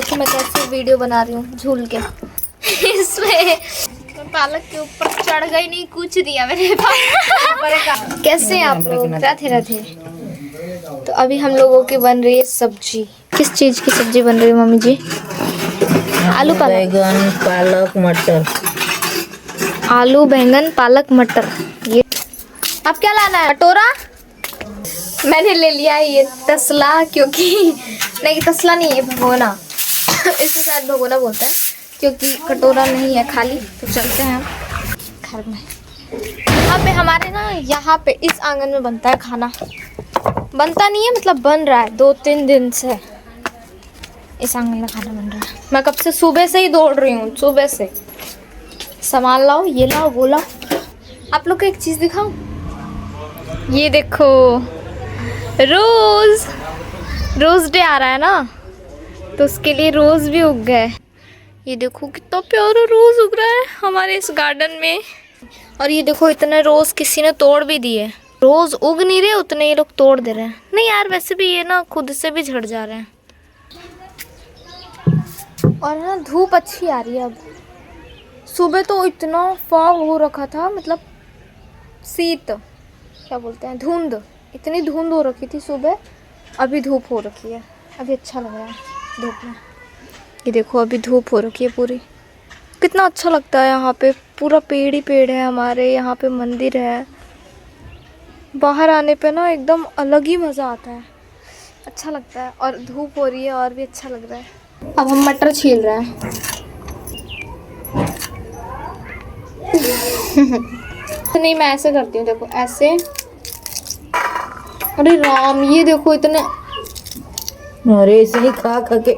देखो मैं कैसे वीडियो बना रही हूँ झूल के इसमें पालक के ऊपर चढ़ गई, नहीं कुछ दिया मेरे पास। कैसे हैं आप लोग? राधे राधे। तो अभी हम लोगों की बन रही है सब्जी। किस चीज की सब्जी बन रही है मम्मी जी? आलू पालक, बैंगन पालक मटर। आलू बैंगन पालक मटर। ये अब क्या लाना है? कटोरा मैंने ले लिया है ये तसला, क्योंकि नहीं तसला नहीं है, भगोना। इसे शायद भगोना बोलते हैं, क्योंकि कटोरा नहीं है खाली। तो चलते हैं हम घर में। यहाँ पे हमारे ना, यहाँ पे इस आंगन में बनता है खाना। बनता नहीं है मतलब बन रहा है, 2-3 दिन से इस आंगन में खाना बन रहा है। मैं कब से सुबह से ही दौड़ रही हूँ, सुबह से सामान लाओ, ये लाओ वो लाओ। आप लोग को एक चीज़ दिखाऊं, ये देखो रोज डे आ रहा है ना, तो उसके लिए रोज भी उग गए। ये देखो कितना प्यारा रोज उग रहा है हमारे इस गार्डन में। और ये देखो इतने रोज किसी ने तोड़ भी दिए। रोज उग नहीं रहे, उतने ये लोग तोड़ दे रहे हैं। नहीं यार, वैसे भी ये ना खुद से भी झड़ जा रहे हैं। और ना धूप अच्छी आ रही है अब। सुबह तो इतना फॉग हो रखा था, मतलब शीत क्या बोलते हैं, धुंध, इतनी धुंध हो रखी थी सुबह। अभी धूप हो रखी है, अभी अच्छा लग रहा है धूप में। ये देखो अभी धूप हो रखी है पूरी, कितना अच्छा लगता है। यहाँ पे पूरा पेड़ ही पेड़ है हमारे, यहाँ पे मंदिर है। बाहर आने पे ना एकदम अलग ही मज़ा आता है, अच्छा लगता है। और धूप हो रही है और भी अच्छा लग रहा है। अब हम मटर छील रहे हैं। नहीं मैं ऐसे करती हूँ, देखो ऐसे। अरे राम, ये देखो इतने, अरे ऐसे ही खा खा के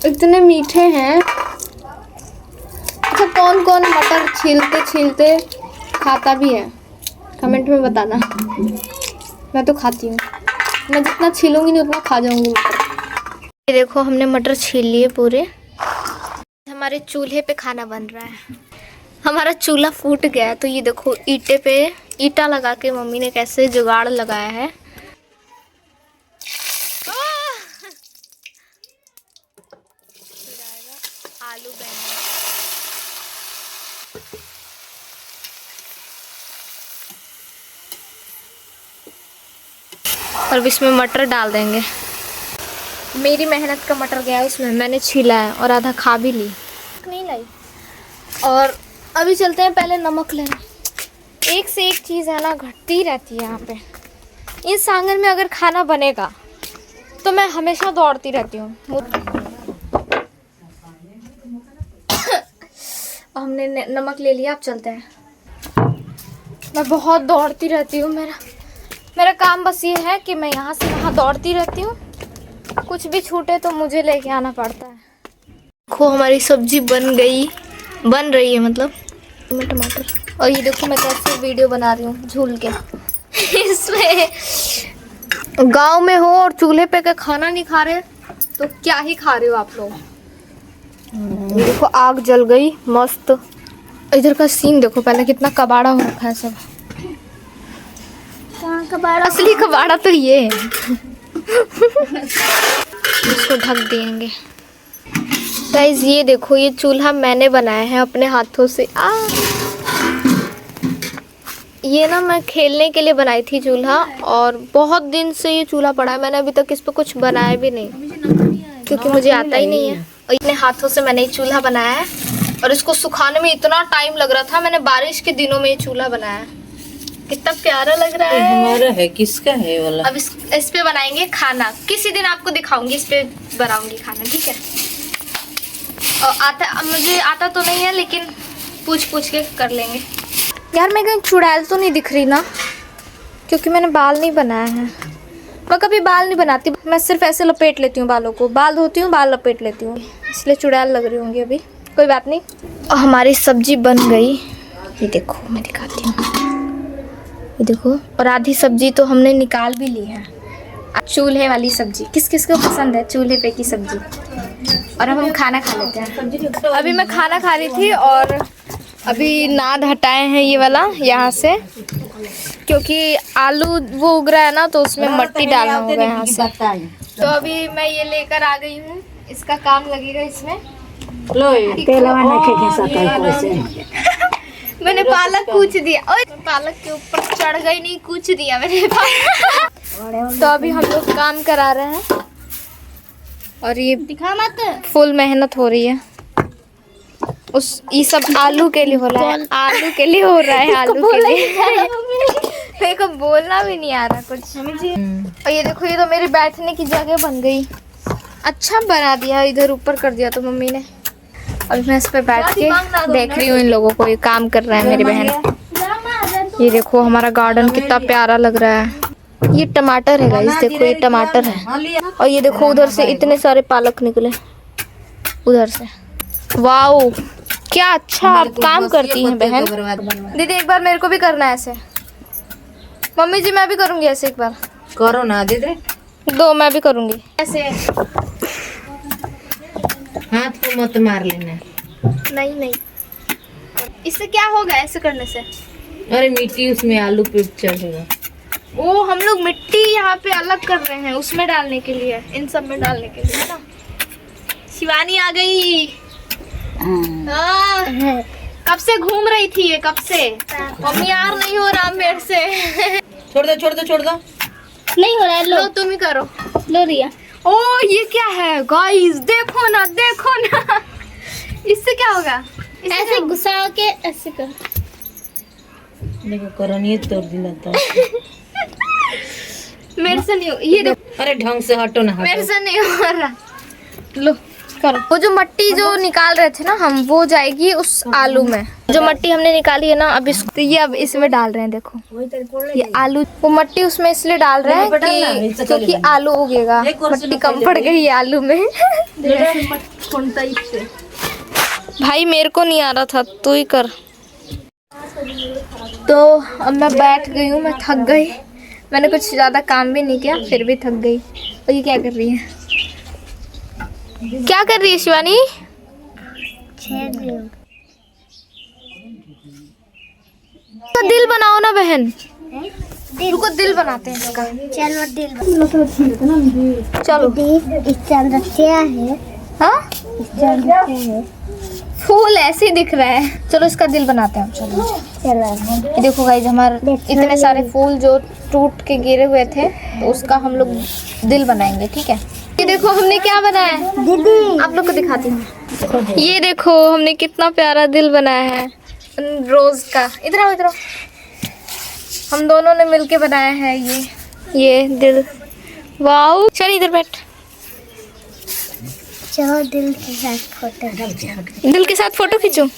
इतने मीठे हैं। अच्छा कौन कौन मटर छीलते छीलते खाता भी है, कमेंट में बताना। मैं तो खाती हूँ, मैं जितना छीलूंगी नहीं उतना खा जाऊंगी मटर। ये देखो हमने मटर छील लिए पूरे। हमारे चूल्हे पे खाना बन रहा है। हमारा चूल्हा फूट गया है, तो ये देखो ईंटे पे ईंटा लगा के मम्मी ने कैसे जुगाड़ लगाया है। आलू बैंगन, और इसमें मटर डाल देंगे। मेरी मेहनत का मटर गया उसमें, मैंने छीला है और आधा खा भी ली, नहीं लाई। और अभी चलते हैं पहले नमक लेने। एक से एक चीज़ है ना, घटती रहती है यहाँ पे। इस आंगन में अगर खाना बनेगा तो मैं हमेशा दौड़ती रहती हूँ। हमने नमक ले लिया, अब चलते हैं। मैं बहुत दौड़ती रहती हूँ, मेरा काम बस ये है कि मैं यहाँ से वहाँ दौड़ती रहती हूँ। कुछ भी छूटे तो मुझे लेके आना पड़ता है। देखो हमारी सब्जी बन रही है, मतलब टमाटर। और ये देखो मैं कैसे वीडियो बना रही हूँ झूल के इसमें गांव में हो और चूल्हे पे का खाना नहीं खा रहे तो क्या ही खा रहे हो आप लोग। ये देखो आग जल गई मस्त। इधर का सीन देखो, पहले कितना कबाड़ा हो रखा है सब। कबाड़ा, असली कबाड़ा तो ये है। इसको ढक देंगे। गाइस ये देखो, ये चूल्हा मैंने बनाया है अपने हाथों से। ये ना मैं खेलने के लिए बनाई थी चूल्हा, और बहुत दिन से ये चूल्हा पड़ा है। मैंने अभी तक इस पर कुछ बनाया भी नहीं, क्योंकि मुझे आता ही नहीं है। और इतने हाथों से मैंने ये चूल्हा बनाया है, और इसको सुखाने में इतना टाइम लग रहा था। मैंने बारिश के दिनों में ये चूल्हा बनाया। कितना प्यारा लग रहा है। हमारा है, किसका है वाला? अब इस पे बनाएंगे खाना। किसी दिन आपको दिखाऊंगी, इस पे बनाऊंगी खाना, ठीक है? और मुझे आता तो नहीं है, लेकिन पूछ के कर लेंगे। यार मैं कहीं चुड़ैल तो नहीं दिख रही ना, क्योंकि मैंने बाल नहीं बनाया है। मैं कभी बाल नहीं बनाती, मैं सिर्फ ऐसे लपेट लेती हूँ बालों को। बाल धोती हूँ, बाल लपेट लेती हूँ, इसलिए चुड़ैल लग रही होंगी अभी। कोई बात नहीं। और हमारी सब्जी बन गई, ये देखो मैं दिखाती हूँ, ये देखो। और आधी सब्जी तो हमने निकाल भी ली है। चूल्हे वाली सब्जी किस किस को पसंद है, चूल्हे पे की सब्जी। और अब हम खाना खा लेते हैं। अभी मैं खाना खा रही थी, और अभी नाद हटाए हैं ये वाला यहाँ से, क्योंकि आलू वो उग रहा है ना, तो उसमें मट्टी डालना होगा यहाँ से। तो अभी मैं ये लेकर आ गई हूँ, इसका काम लगेगा इसमें। लो मैंने पालक कूच दिया, ओए पालक के ऊपर चढ़ गई, नहीं कूच दिया मैंने पालक। तो अभी हम लोग काम करा रहे हैं और ये दिखा मत, फुल मेहनत हो रही है। ये सब आलू के लिए हो रहा है, आलू के लिए हो रहा है, आलू के लिए। मेरे को बोलना भी नहीं आ रहा कुछ। और ये देखो, ये तो मेरे बैठने की जगह बन गई। अच्छा बना दिया, इधर ऊपर कर दिया तो मम्मी ने। अभी मैं इस पे बैठ के देख रही हूँ इन लोगों को, ये काम कर रहे हैं मेरी बहन। ये देखो हमारा गार्डन कितना प्यारा लग रहा है। ये टमाटर है गाइस, देखो ये टमाटर है। और ये देखो उधर से इतने सारे पालक निकले उधर से। वाओ, क्या अच्छा आप काम करती हैं बहन। दीदी एक बार मेरे को भी करना है ऐसे। मम्मी जी मैं भी करूंगी ऐसे, एक बार करो ना दीदी। दो मैं भी करूंगी ऐसे। हाथ को मत मार लेना। नहीं नहीं, इससे क्या होगा ऐसे करने से? अरे मिट्टी उसमें आलू पे चढ़ेगा। ओ हम लोग मिट्टी यहाँ पे अलग कर रहे हैं उसमें डालने के लिए, इन सब में डालने के लिए ना। शिवानी आ गई। हाँ। कब से घूम रही थी ये, कब से? मम्मी यार नहीं हो रहा मेरे से। छोड़ दो छोड़ दो छोड़ दो। नहीं हो रहा है, लो तुम ही करो। लो रिया। ओ ये क्या है गाइस, देखो ना देखो ना। इससे क्या होगा? ऐसे घुसा के ऐसे कर। देखो करो, नहीं तोड़ दिला तो। मेरे से नहीं हो ये देखो। अरे ढंग से हटो ना, मेरे से नहीं हो रहा। लो करो। वो जो मट्टी जो निकाल रहे थे ना हम, वो जाएगी उस आलू में। जो मट्टी हमने निकाली है ना, अब तो ये अब इसमें डाल रहे हैं। देखो ये आलू, वो मट्टी उसमें इसलिए डाल रहे हैं कि क्योंकि आलू उगेगा। मट्टी कम पड़ गई है आलू में। भाई मेरे को नहीं आ रहा था, तू ही कर। तो अब मैं बैठ गई हूँ, मैं थक गई। मैंने कुछ ज्यादा काम भी नहीं किया, फिर भी थक गई। और ये क्या कर रही है? क्या कर रही है शिवानी? तो दिल बनाओ ना बहन। रुको दिल बनाते हैं इसका। चलो दिल चलो इसके अंदर क्या है? हाँ इसके अंदर क्या है? फूल ऐसे ही दिख रहा है। चलो इसका दिल बनाते हैं। चलो चलो ये देखो गाइस, हमारे इतने सारे फूल जो टूट के गिरे हुए थे, तो उसका हम लोग दिल बनाएंगे, ठीक है? ये देखो हमने क्या बनाया है, दीदी आप लोग को दिखाती हूँ। ये देखो हमने कितना प्यारा दिल बनाया है रोज का। इधर आओ इधर आओ। हम दोनों ने मिलके बनाया है ये दिल। वाओ, चल इधर बैठ। चलो दिल के साथ फोटो। दिल के साथ फोटो खींचो।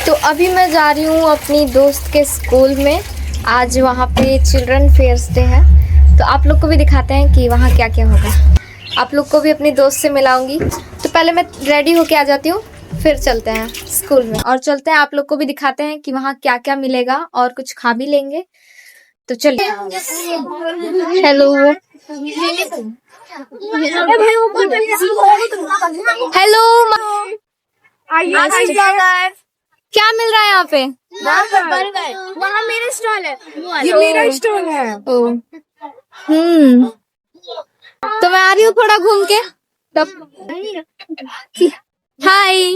तो अभी मैं जा रही हूँ अपनी दोस्त के स्कूल में। आज वहाँ पे चिल्ड्रन फेयर्स डे है, तो आप लोग को भी दिखाते हैं कि वहाँ क्या क्या होगा। आप लोग को भी अपनी दोस्त से मिलाऊंगी। तो पहले मैं रेडी होके आ जाती हूँ, फिर चलते हैं स्कूल में और चलते हैं। आप लोग को भी दिखाते हैं कि वहाँ क्या क्या मिलेगा और कुछ खा भी लेंगे। तो चलिए। हेलो हेलो, क्या मिल रहा है यहाँ पे? वहाँ मेरा स्टॉल है। ये मेरा स्टॉल है। तो मैं आ रही हूँ थोड़ा घूम के। हाय,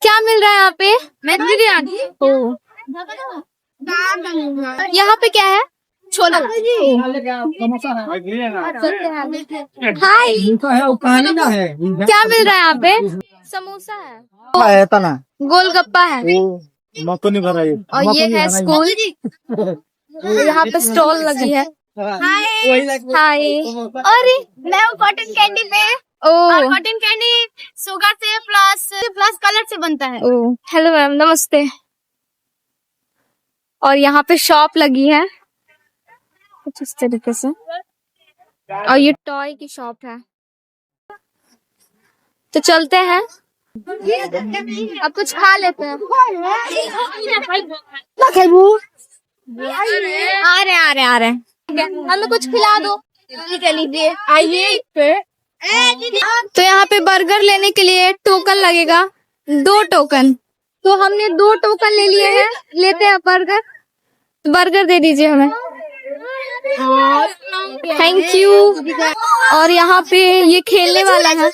क्या मिल रहा है यहाँ पे? मैं बिरयानी। यहाँ पे क्या है? छोला। हाय, क्या मिल रहा है यहाँ पे? समोसा है, गोलगप्पा है, और ये है स्कूल। यहाँ पे स्टॉल लगी है। हाय, अरे मैं हूँ कॉटन कैंडी पे। और कॉटन कैंडी शुगर से प्लस कलर से बनता है। हेलो मैम, नमस्ते। और यहाँ पे शॉप लगी है कुछ इस तरीके से, और ये टॉय की शॉप है। तो चलते हैं, अब कुछ खा लेते हैं। आ रहे हमें कुछ खिला दो। लीजिए, आइए। तो यहाँ पे बर्गर लेने के लिए टोकन लगेगा, 2 टोकन। तो हमने 2 टोकन ले लिए हैं। लेते हैं बर्गर। तो बर्गर दे दीजिए हमें। Thank you. और यहाँ पे ये खेलने वाला है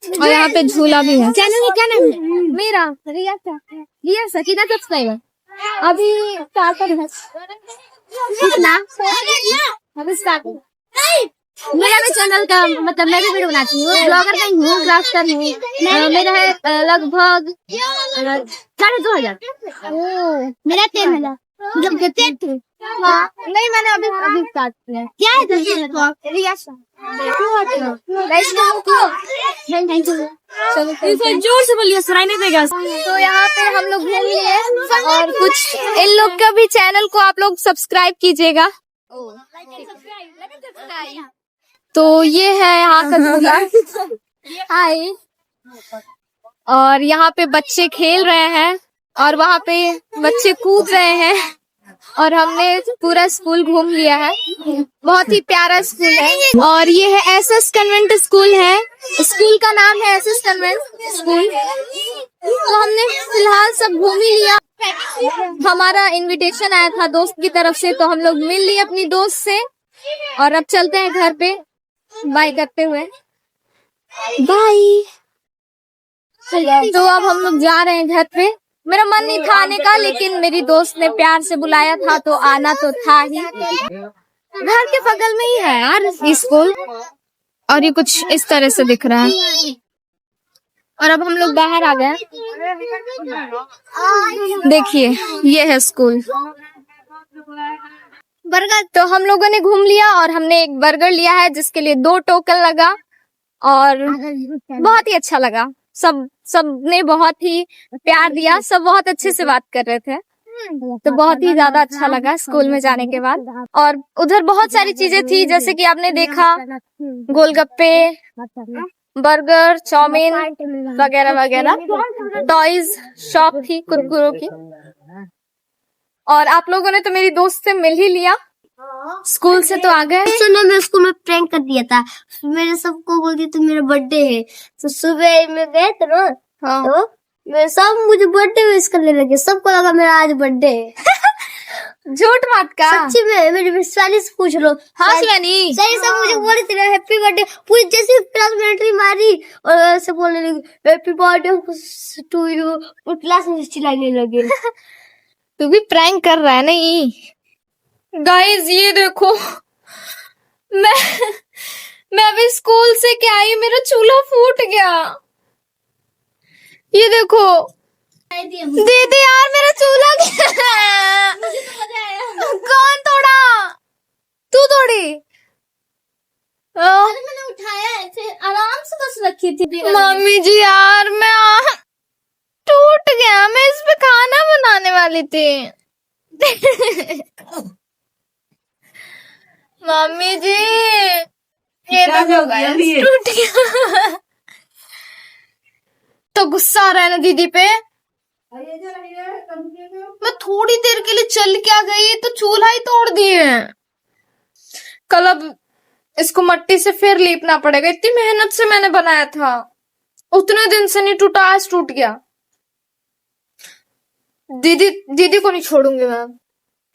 और यहाँ पे झूला भी है। चैनल क्या नाम है मेरा? रिया सकीना सब्सक्राइबर अभी स्टार्ट है कितना अभी स्टार्ट मेरा भी चैनल का मतलब मैं भी वीडियो बनाती हूँ, ब्लॉगर नहीं हूँ, क्राफ्टर हूँ। मेरा है लगभग 2,500। मेरा 13,000 मतलब कितने थे? नहीं मैंने अभी स्टार्ट किया। क्या है जोर से बोलिए, सुनाई नहीं देगा। तो यहाँ पे हम लोग घूम लिए और कुछ इन लोग का भी चैनल को आप लोग सब्सक्राइब कीजिएगा। तो ये है यहाँ का झूला। हाय। और यहाँ पे बच्चे खेल रहे हैं और वहाँ पे बच्चे कूद रहे हैं और हमने पूरा स्कूल घूम लिया है। बहुत ही प्यारा स्कूल है और ये है एसएस कन्वेंट स्कूल है। स्कूल का नाम है एसएस कन्वेंट स्कूल। तो हमने फिलहाल सब घूम ही लिया। हमारा इनविटेशन आया था दोस्त की तरफ से, तो हम लोग मिल लिए अपनी दोस्त से और अब चलते हैं घर पे बाय करते हुए। बाय। तो अब हम लोग जा रहे हैं घर पे। मेरा मन नहीं था आने का, लेकिन मेरी दोस्त ने प्यार से बुलाया था तो आना तो था ही। घर के बगल में ही है यार स्कूल और ये कुछ इस तरह से दिख रहा है। और अब हम लोग बाहर आ गए। देखिए ये है स्कूल। बर्गर तो हम लोगों ने घूम लिया और हमने एक बर्गर लिया है जिसके लिए 2 टोकन लगा और बहुत ही अच्छा लगा। सब ने बहुत ही प्यार दिया, सब बहुत अच्छे से बात कर रहे थे, तो बहुत ही ज्यादा अच्छा लगा स्कूल में जाने के बाद। और उधर बहुत सारी चीजें थी जैसे कि आपने देखा गोलगप्पे, बर्गर, चाउमीन वगैरह वगैरह। टॉयज शॉप थी कुरकुरों की। और आप लोगों ने तो मेरी दोस्त से मिल ही लिया, स्कूल से तो आ गए। सुनो मैं स्कूल में प्रैंक कर दिया था। मेरे सबको बोल दिया था मेरा बर्थडे है, तो सुबह में गए थे ना। हाँ। तो मेरे सब मुझे बर्थडे विश करने लगे, सबको लगा मेरा आज बर्थडे है। झूठ मत का। सच्ची में मेरी शिवानी से पूछ लो। हाँ शिवानी सही सब मुझे बोल रही थी हैप्पी बर्थडे, पूरी जैसे क्लास में एंट्री मारी और ऐसे बोलने लगी हैप्पी बर्थडे टू यू, और क्लास में चिल्लाने लगे। तू भी प्रैंक कर रहा है नहीं? गाइस ये देखो, मैं अभी स्कूल से क्या आई, मेरा चूल्हा फूट गया। ये देखो दीदी यार मेरा चूल्हा कौन तोड़ा? तू तोड़ी? मैंने उठाया ऐसे आराम से बस रखी थी। मम्मी जी यार मैं टूट गया, मैं इस पे खाना बनाने वाली थी। मम्मी जी ये टूट गया। तो गुस्सा आ रहा है ना दीदी पे। मैं थोड़ी देर के लिए चल क्या गई तो चूल्हा ही तोड़ दिए। कल अब इसको मट्टी से फिर लीपना पड़ेगा, इतनी मेहनत से मैंने बनाया था। उतने दिन से नहीं टूटा, आज टूट गया। दीदी को नहीं छोड़ूंगी मैं।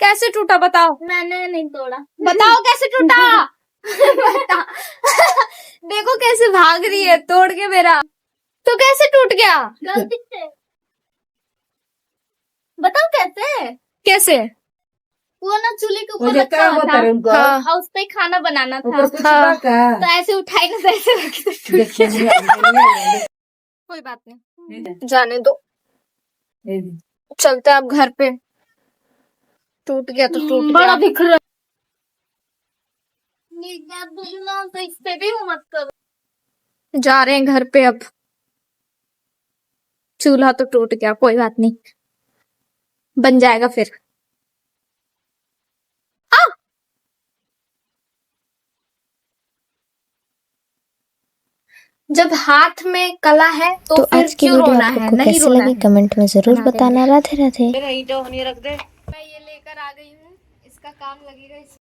कैसे टूटा बताओ? मैंने नहीं तोड़ा। बताओ कैसे टूटा? बता। देखो कैसे भाग रही है तोड़ के मेरा। तो कैसे टूट गया? गलती से। बताओ कैसे? कैसे? वो ना चूल्हे के ऊपर रखा हुआ था हाँ। और उस पे खाना बनाना था। तो ऐसे उठाई ना, ऐसे रखी। कोई बात नहीं, जाने दो। चलते अब घर पे। टूट गया तो टूट गया। बड़ा दिख रहा है। तो इस पे भी मत करो। जा रहे हैं घर पे अब। चूल्हा तो टूट गया, कोई बात नहीं, बन जाएगा फिर। जब हाथ में कला है तो फिर आज की क्यों वीडियो रोना आप है? लोग को नहीं कैसी रोना लगी है। कमेंट में जरूर बना देंगे। बताना। राधे राधे। ईंटों नहीं रख दे। मैं ये लेकर आ गई हूँ, इसका काम लगेगा।